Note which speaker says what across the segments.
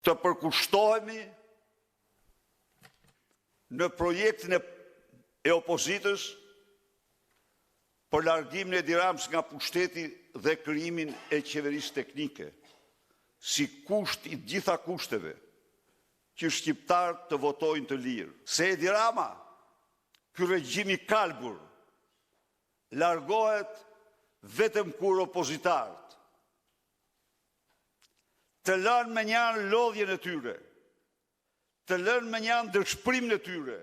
Speaker 1: të përkushtohemi në projektin e opozitës për largimin e Edi Ramës nga pushteti dhe krijimin e qeverisë teknike, si kusht i gjitha kushteve që shqiptarët të votojnë të lirë. Se Edi Rama, ky regjim i kalbur, largohet vetëm kur opozitarët të lënë me një anë lodhjen e tyre, të lënë me një anë dëshpërimin e tyre,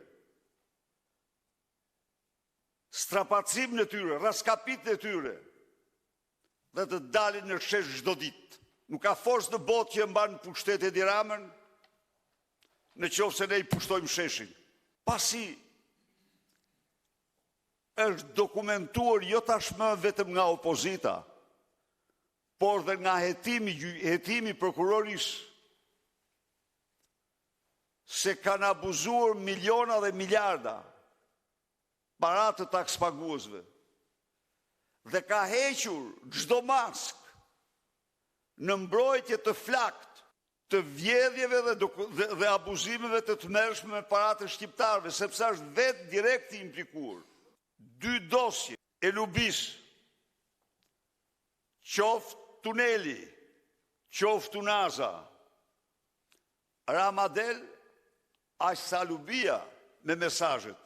Speaker 1: strapacimin e tyre, raskapitjen e tyre, dhe të dalin në shesh çdo ditë. Nuk ka forcë në botë që e mban pushtet Edi Ramën, në qoftë se ne i pushtojmë sheshin. Pasi është dokumentuar jo tashmë vetëm nga opozita, por dhe nga hetimi prokurorisë se kanë abuzuar miliona dhe miliarda para të takspaguesve dhe ka hequr çdo mask në mbrojtje të flakt të vjedhjeve dhe abuzimeve të tmerrshme me paratë e shqiptarëve, sepse është vetë direkt i implikuar. 2 dosje e Lubis, qoftë tuneli, qoftë Tunaza, Ramadel, aq sa Lubia me mesazhet.